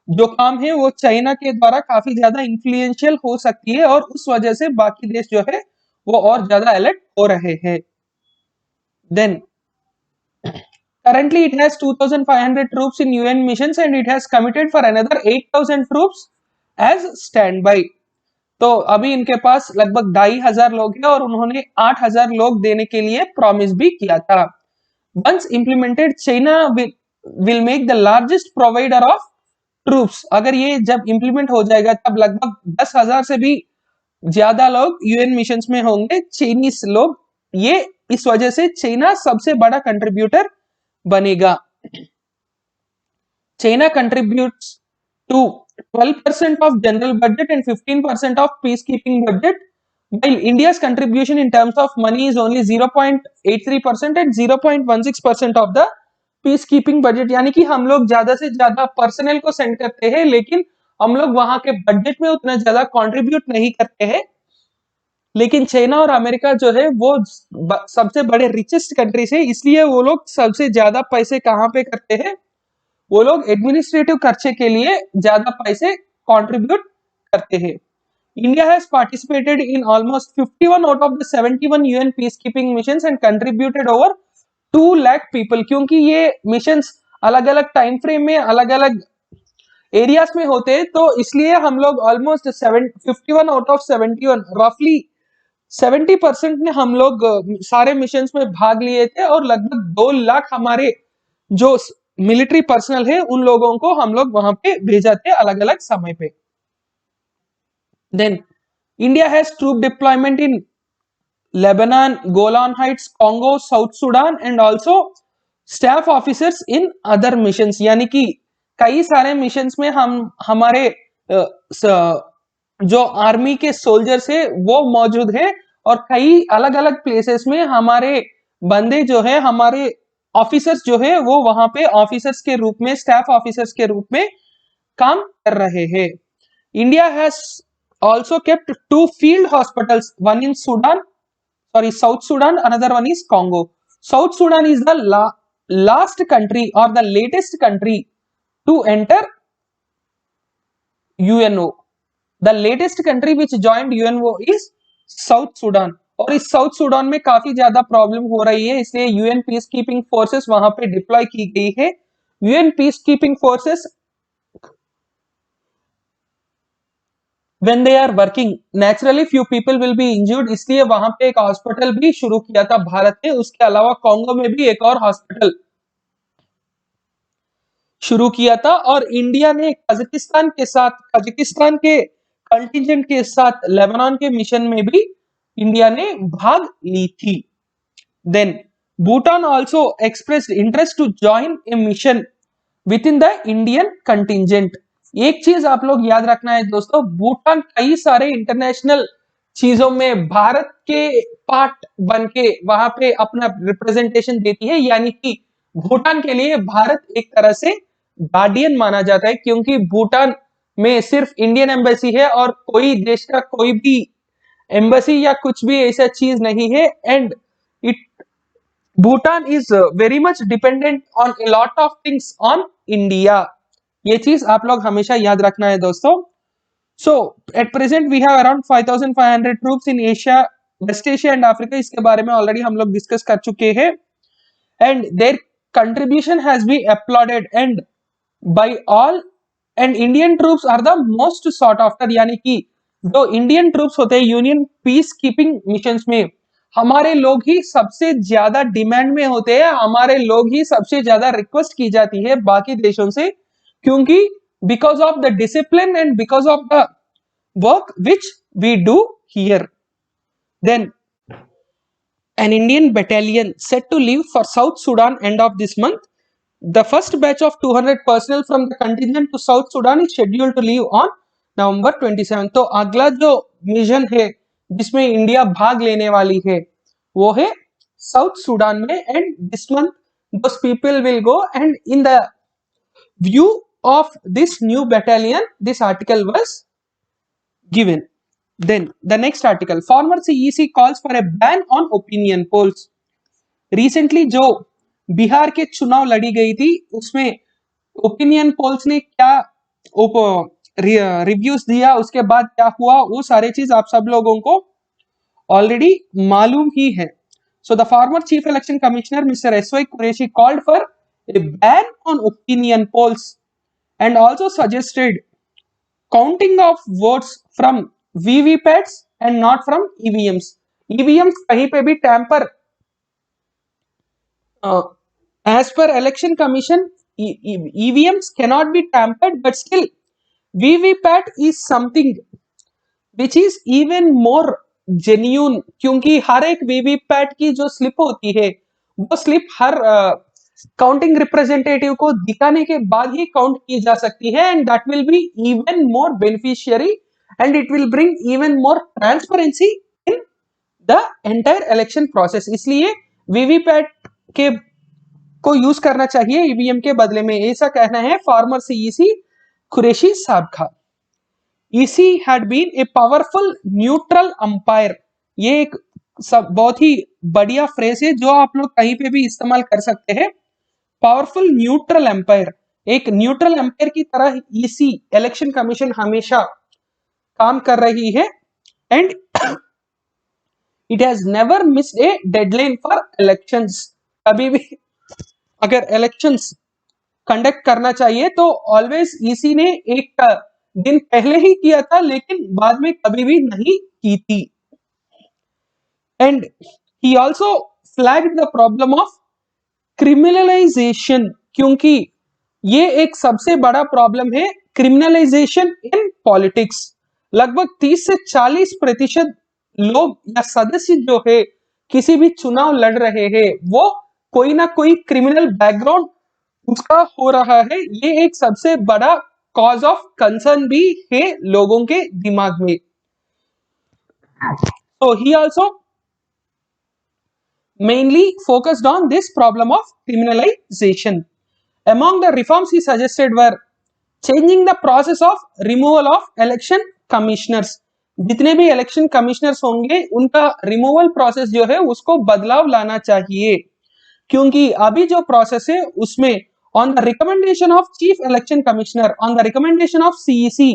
जो काम है वो चाइना के द्वारा काफी ज्यादा इन्फ्लुएंशियल हो सकती है, और उस वजह से बाकी देश जो है वो और ज्यादा अलर्ट हो रहे हैं. Then currently it has 2,500 troops in UN missions and it has committed for another 8,000 troops as standby. तो अभी इनके पास लगभग 2,500 लोग हैं और उन्होंने 8,000 लोग देने के लिए प्रॉमिस भी किया था. Once implemented, China will make the largest provider of troops. अगर ये जब इंप्लीमेंट हो जाएगा तब लगभग 10,000 से भी ज्यादा लोग यूएन मिशंस में होंगे, चाइनीज लोग. ये इस वजह से चाइना सबसे बड़ा कंट्रीब्यूटर बनेगा. China contributes to 12% of general budget and 15% of peacekeeping budget, while India's contribution in terms of money is only 0.83% and 0.16% of the peacekeeping budget. यानी कि हम लोग ज्यादा से ज्यादा पर्सनल को सेंड करते हैं, लेकिन हम लोग वहां के बजट में उतना ज्यादा कंट्रीब्यूट नहीं करते हैं. लेकिन चाइना और अमेरिका जो है वो सबसे बड़े रिचेस्ट कंट्रीज है, इसलिए वो लोग सबसे ज्यादा पैसे कहां पे करते हैं, वो लोग एडमिनिस्ट्रेटिव खर्चे के लिए ज्यादा पैसे कंट्रीब्यूट करते हैं. India has participated in almost 51 out of the 71 UN peacekeeping missions and contributed over 2 lakh people, क्योंकि ये मिशंस अलग अलग टाइम फ्रेम में अलग अलग एरियाज में होते हैं, तो इसलिए हम लोग ऑलमोस्ट 51 आउट ऑफ 71 रफली 70% ने हम लोग सारे मिशंस में भाग लिए थे, और लगभग 2 लाख हमारे जो मिलिट्री पर्सनल है उन लोगों को हम लोग वहां पे भेजा थे अलग अलग समय पे। Then India has troop deployment in Lebanon, Golan Heights, Congo, South Sudan and also staff officers in other missions, यानी कि कई सारे मिशंस में हम हमारे जो आर्मी के सोल्जर्स है वो मौजूद है, और कई अलग अलग प्लेसेस में हमारे बंदे जो है, हमारे ऑफिसर्स जो है वो वहां पे ऑफिसर्स के रूप में, स्टाफ ऑफिसर्स के रूप में काम कर रहे हैं। India has also kept 2 field hospitals, one in South Sudan, another one is Congo. South Sudan is the last country or the latest country to enter UNO. The latest country which joined UNO is South Sudan. और इस south Sudan में काफी ज्यादा problem हो रही है, इसलिए UN peace keeping forces वहां पे डिप्लॉय की गई है। UN peace keeping forces when they are working naturally few people will be injured, इसलिए वहां पे एक हॉस्पिटल भी शुरू किया था भारत ने। उसके अलावा कांगो में भी एक और हॉस्पिटल शुरू किया था, और इंडिया ने कजाकिस्तान के कंटिजेंट के साथ लेबनान के मिशन में भी इंडिया ने भाग ली थी। Then Bhutan also expressed interest to join a mission within the Indian contingent. एक चीज आप लोग याद रखना है दोस्तों, भूटान कई सारे इंटरनेशनल चीजों में भारत के पार्ट बन के वहां पे अपना रिप्रेजेंटेशन देती है, यानी कि भूटान के लिए भारत एक तरह से गार्डियन माना जाता है, क्योंकि भूटान में सिर्फ इंडियन एम्बेसी है और कोई देश का कोई भी एम्बेसी या कुछ भी ऐसा चीज नहीं है। And it Bhutan is very much dependent on a lot of things on India. ये चीज आप लोग हमेशा याद रखना है दोस्तों। So at present we have around 5500 troops in Asia, West Asia and Africa. इसके बारे में ऑलरेडी हम लोग डिस्कस कर चुके हैं। And their contribution has been applauded and by all, and Indian troops are the most sought after, यानी कि जो इंडियन ट्रूप्स होते हैं यूनियन पीस कीपिंग मिशंस में, हमारे लोग ही सबसे ज्यादा डिमांड में होते हैं, हमारे लोग ही सबसे ज्यादा रिक्वेस्ट की जाती है बाकी देशों से, क्योंकि because of the discipline and because of the work which we do here. Then an Indian battalion set to leave for South Sudan end of this month. The first batch of 200 personnel from the contingent to South Sudan is scheduled to leave on November 27. तो अगला जो mission है जिसमें India भाग लेने वाली है वो है साउथ सुडान में, and this month those people will go, and in the view of this new battalion this article was given. Then the next article, former CEC calls for a ban on opinion polls. Recently जो बिहार के चुनाव लड़ी गई थी उसमें opinion polls ने क्या reviews दिया, उसके बाद क्या हुआ, वो सारे चीज आप सब लोगों को ऑलरेडी मालूम ही है। So the former chief election commissioner Mr. S.Y. Qureshi called for a ban on opinion polls and also suggested counting of votes from VVPATs and not from EVMs. EVMs कहीं पे भी tamper as per election commission EVMs cannot be tampered, but still VVPAT is something which is even more genuine, क्योंकि हर एक VVPAT की जो slip होती है वो स्लिप हर काउंटिंग रिप्रेजेंटेटिव को दिखाने के बाद ही काउंट की जा सकती है, and that will be even more beneficiary and it will bring even more transparency in the entire election process. इसलिए वीवीपैट के को यूज करना चाहिए ईवीएम के बदले में, ऐसा कहना है फॉर्मर सीईसी कुरैशी साहब का। EC had been a powerful neutral umpire. ये एक सब बहुत ही बढ़िया फ्रेज है जो आप लोग कहीं पे भी इस्तेमाल कर सकते हैं। पावरफुल न्यूट्रल अंपायर, एक न्यूट्रल अंपायर की तरह ईसी इलेक्शन कमीशन हमेशा काम कर रही है, and it has never missed A deadline for elections. कभी भी अगर इलेक्शंस कंडक्ट करना चाहिए तो ऑलवेज ईसी ने एक दिन पहले ही किया था, लेकिन बाद में कभी भी नहीं की थी। And he also flagged the problem of criminalisation, क्योंकि ये एक सबसे बड़ा प्रॉब्लम है क्रिमिनलाइजेशन इन पॉलिटिक्स। लगभग 30 से 40% लोग या सदस्य जो है किसी भी चुनाव लड़ रहे हैं वो कोई ना कोई क्रिमिनल बैकग्राउंड उसका हो रहा है। ये एक सबसे बड़ा कॉज ऑफ कंसर्न भी है लोगों के दिमाग में। So he also mainly focused on this problem of criminalization. Among the reforms he suggested were changing the process of removal of election commissioners. जितने भी इलेक्शन कमिश्नर्स होंगे उनका रिमूवल प्रोसेस जो है उसको बदलाव लाना चाहिए, क्योंकि अभी जो प्रोसेस है उसमें on the recommendation of chief election commissioner, on the recommendation of CEC,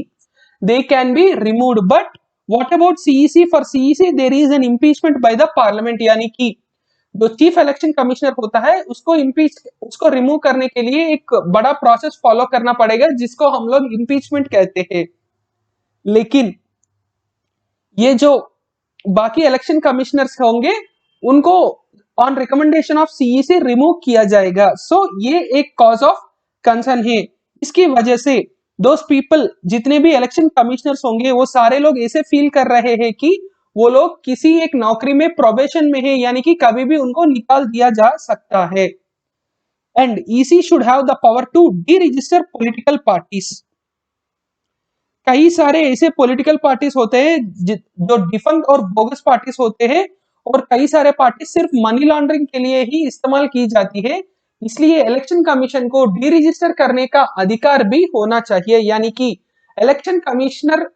they can be removed. But what about CEC? For CEC there is an impeachment by the parliament, यानी कि जो चीफ इलेक्शन कमिश्नर होता है उसको remove करने के लिए एक बड़ा प्रोसेस फॉलो करना पड़ेगा जिसको हम लोग इम्पीचमेंट कहते हैं। लेकिन ये जो बाकी इलेक्शन कमिश्नर्स होंगे उनको on recommendation of CEC remove किया जाएगा। सो ये एक कॉज ऑफ कंसर्न है। इसकी वजह से दोज पीपल जितने भी इलेक्शन कमिश्नर्स होंगे वो सारे लोग ऐसे फील कर रहे हैं कि वो लोग किसी एक नौकरी में प्रोबेशन में है, यानी कि कभी भी उनको निकाल दिया जा सकता है। And EC should have the power to deregister political parties. कई सारे ऐसे पॉलिटिकल पार्टीज होते हैं जो डिफंक्ट और बोगस पार्टीज होते हैं, और कई सारे पार्टी सिर्फ मनी लॉन्ड्रिंग के लिए ही इस्तेमाल की जाती है। इसलिए इलेक्शन कमीशन को डी रजिस्टर करने का अधिकार भी होना चाहिए, यानी कि इलेक्शन कमिश्नर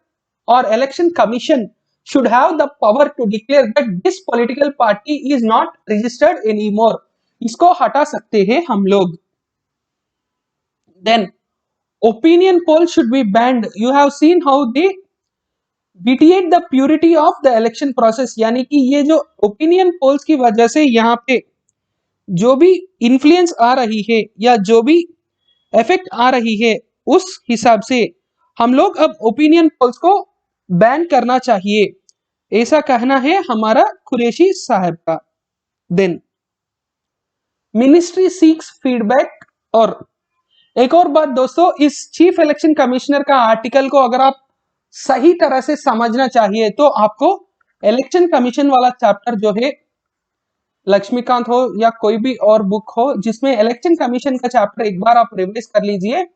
और election commission should have the power to declare that this political party is not registered anymore. इसको हटा सकते हैं हम लोग। Then opinion polls should be banned. You have seen how they vitiate the purity of the election process, यानी कि ये जो opinion polls की वजह से यहाँ पे जो भी इन्फ्लुएंस आ रही है या जो भी इफेक्ट आ रही है उस हिसाब से हम लोग अब ओपिनियन पोल्स को बैन करना चाहिए, ऐसा कहना है हमारा कुरैशी साहब का। Then ministry seeks feedback. और एक और बात दोस्तों, इस चीफ इलेक्शन कमिश्नर का आर्टिकल को अगर आप सही तरह से समझना चाहिए तो आपको इलेक्शन कमीशन वाला चैप्टर जो है लक्ष्मीकांत हो या कोई भी और बुक हो जिसमें इलेक्शन कमीशन का चैप्टर एक बार आप रिवाइज कर लीजिए।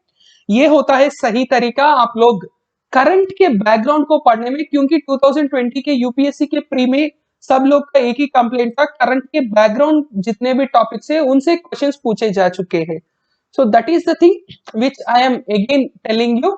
ये होता है सही तरीका आप लोग करंट के बैकग्राउंड को पढ़ने में, क्योंकि 2020 के यूपीएससी के प्री में सब लोग का एक ही कंप्लेंट था, करंट के बैकग्राउंड जितने भी टॉपिक्स है उनसे क्वेश्चंस पूछे जा चुके हैं। So that is the thing which I am again telling you,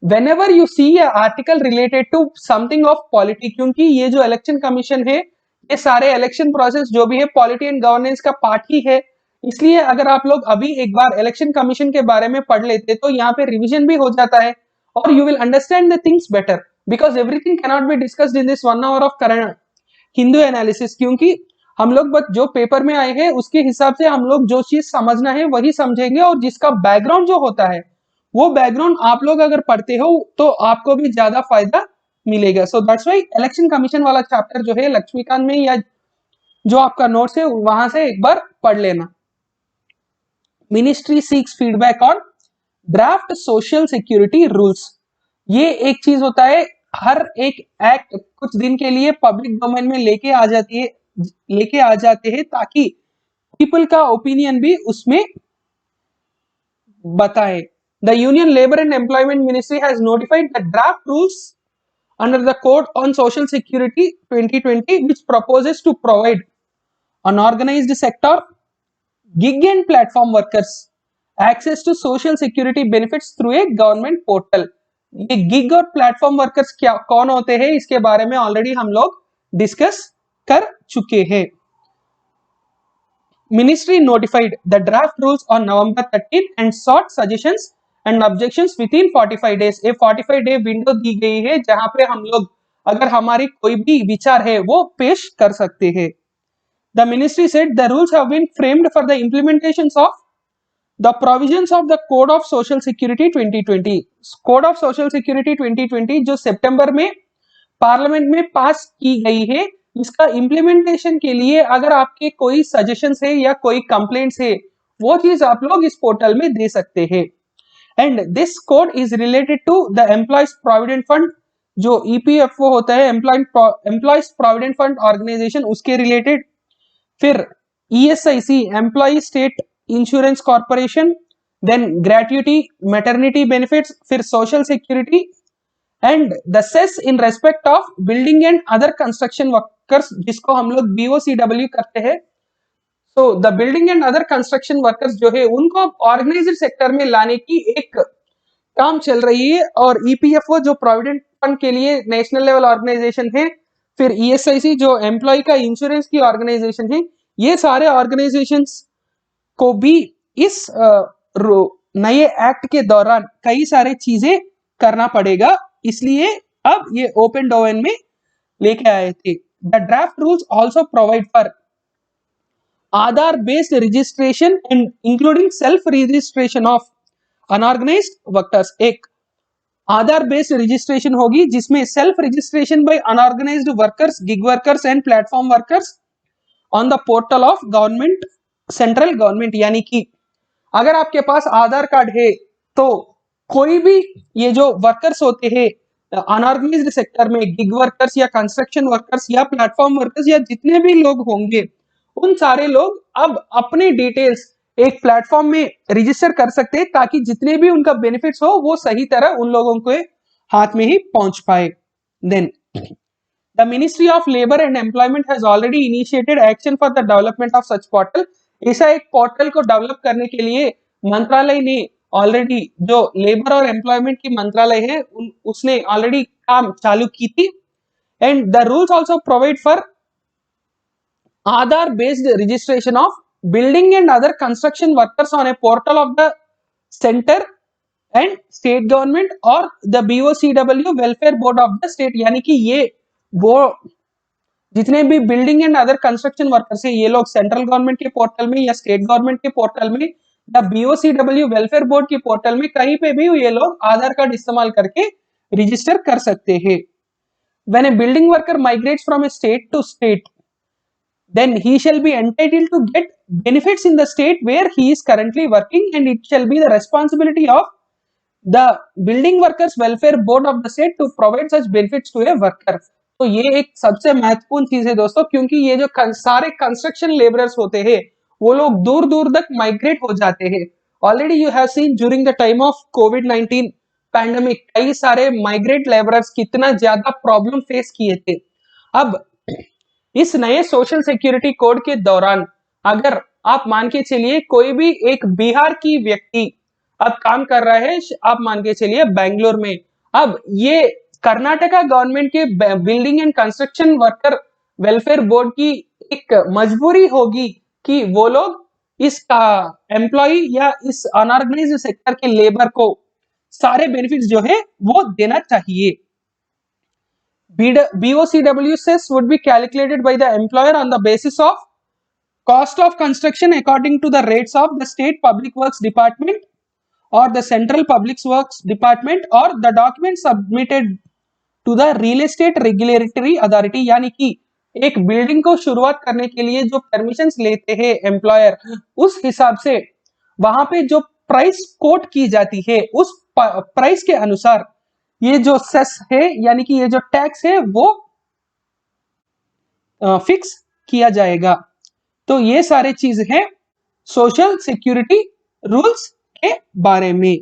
whenever you see a article related to something of polity, क्योंकि ये जो इलेक्शन कमीशन है ये सारे इलेक्शन प्रोसेस जो भी है पॉलिटी एंड गवर्नेंस का पार्ट ही है। इसलिए अगर आप लोग अभी एक बार इलेक्शन कमीशन के बारे में पढ़ लेते तो यहाँ पे रिवीजन भी हो जाता है और you will understand the things better, because everything can not be discussed in this 1 hour of current Hindu analysis. क्योंकि हम लोग बस जो पेपर में आए हैं उसके हिसाब से हम लोग जो चीज समझना है वही समझेंगे, और जिसका बैकग्राउंड जो होता है वो बैकग्राउंड आप लोग अगर पढ़ते हो तो आपको भी ज्यादा फायदा मिलेगा। सो दैट्स व्हाई इलेक्शन कमीशन वाला चैप्टर जो है लक्ष्मीकांत में या जो आपका नोट्स है वहां से एक बार पढ़ लेना। Ministry seeks feedback on draft social security rules. ये एक चीज होता है, हर एक एक्ट कुछ दिन के लिए पब्लिक डोमेन में लेके आ जाते हैं ताकि पीपल का ओपिनियन भी उसमें बताए। The Union Labor and Employment Ministry has notified the draft rules under the Code on Social Security 2020, which proposes to provide unorganized sector, gig and platform workers access to social security benefits through a government portal. ये gig और platform workers क्या कौन होते हैं इसके बारे में already हम लोग डिस्कस कर चुके हैं। Ministry notified the draft rules on November 13 and sought suggestions and objections within 45 days. ये 45 डे विंडो दी गई है जहां पे हम लोग अगर हमारी कोई भी विचार है वो पेश कर सकते हैं। The ministry said the rules have been framed for the implementations of the provisions of the Code of Social Security 2020. Code of Social Security 2020 जो सितंबर में पार्लियामेंट में पास की गई है, इसका इम्प्लीमेंटेशन के लिए अगर आपके कोई सजेशंस है या कोई कंप्लेंट्स है, वो चीज आप लोग इस पोर्टल में दे सकते हैं। And this code is related to the employees provident fund, जो ईपीएफओ होता है, एम्प्लॉयज प्रोविडेंट फंड ऑर्गेनाइजेशन, उसके रिलेटेड। फिर ESIC, employee state insurance corporation, then gratuity, maternity benefits, फिर social security and the cess in respect of building and other construction workers, जिसको हम लोग BOCW करते हैं। तो the building and other construction workers जो है उनको ऑर्गेनाइज्ड सेक्टर में लाने की एक काम चल रही है। और ईपीएफओ जो प्रोविडेंट फंड के लिए नेशनल लेवल ऑर्गेनाइजेशन है, फिर ईएसआईसी जो एम्प्लॉय का इंश्योरेंस की ऑर्गेनाइजेशन है, ये सारे ऑर्गेनाइजेशंस को भी इस नए एक्ट के दौरान कई सारे चीजें करना पड़ेगा, इसलिए अब ये ओपन डोमेन में लेके आए थे। The draft rules also provide for Aadhaar based registration and including self registration of unorganised workers. एक आधार बेस्ड रजिस्ट्रेशन होगी जिसमें self registration bye unorganised workers, gig workers and platform workers on the portal of government, central government. यानी कि अगर आपके पास आधार card है तो कोई भी ये जो वर्कर्स होते हैं अनऑर्गेनाइज्ड सेक्टर में, गिग वर्कर्स या कंस्ट्रक्शन वर्कर्स या प्लेटफॉर्म वर्कर्स या जितने भी लोग होंगे, उन सारे लोग अब अपने डिटेल्स एक प्लेटफॉर्म में रजिस्टर कर सकते हैं ताकि जितने भी उनका बेनिफिट्स हो वो सही तरह उन लोगों के हाथ में ही पहुंच पाए। Then the ministry of labour and employment has already initiated action for the development of such portal. ऐसा एक पोर्टल को डेवलप करने के लिए मंत्रालय ने ऑलरेडी, जो लेबर और एम्प्लॉयमेंट की मंत्रालय है, उसने ऑलरेडी काम चालू की थी। And the rules also provide for Aadhaar based registration of building and other construction workers on a portal of the center and state government or the BOCW welfare board of the state। यानी कि ये वो जितने भी building and other construction workers है, ये लोग central government के पोर्टल में या स्टेट गवर्नमेंट के पोर्टल में या BOCW वेलफेयर बोर्ड के पोर्टल में कहीं पे भी ये लोग आधार कार्ड इस्तेमाल करके रजिस्टर कर सकते हैं। When a building worker migrates from a state to state, then he shall be entitled to get benefits in the state where he is currently working, and it shall be the responsibility of the building workers welfare board of the state to provide such benefits to a worker। तो ये एक सबसे महत्वपूर्ण चीज है दोस्तों, क्योंकि ये जो सारे कंस्ट्रक्शन लेबरर्स होते हैं वो लोग दूर दूर तक माइग्रेट हो जाते हैं। Already you have seen during the time of covid pandemic कई सारे माइग्रेट लेबरर्स कितना ज्यादा प्रॉब्लम फेस किए थे। अब इस नए सोशल सिक्योरिटी कोड के दौरान अगर आप मान के चलिए कोई भी एक बिहार की व्यक्ति अब काम कर रहा है, आप मान के चलिए बेंगलोर में, अब ये कर्नाटका गवर्नमेंट के building and construction worker welfare board की एक मजबूरी होगी कि वो लोग इस एम्प्लॉय या इस अनऑर्गेनाइज्ड सेक्टर के लेबर को सारे बेनिफिट्स जो है वो देना चाहिए। BOCW cess would be calculated by the employer on the basis of cost of construction according to the rates of the state public works department or the central public works department or the document submitted to the real estate regulatory authority। यानी कि एक building को शुरुआत करने के लिए जो permissions लेते हैं एम्प्लॉयर, उस हिसाब से वहां पे जो प्राइस कोट की जाती है उस प्राइस के अनुसार ये जो सेस है यानी कि ये जो टैक्स है वो फिक्स किया जाएगा। तो ये सारे चीज हैं सोशल सिक्योरिटी रूल्स के बारे में।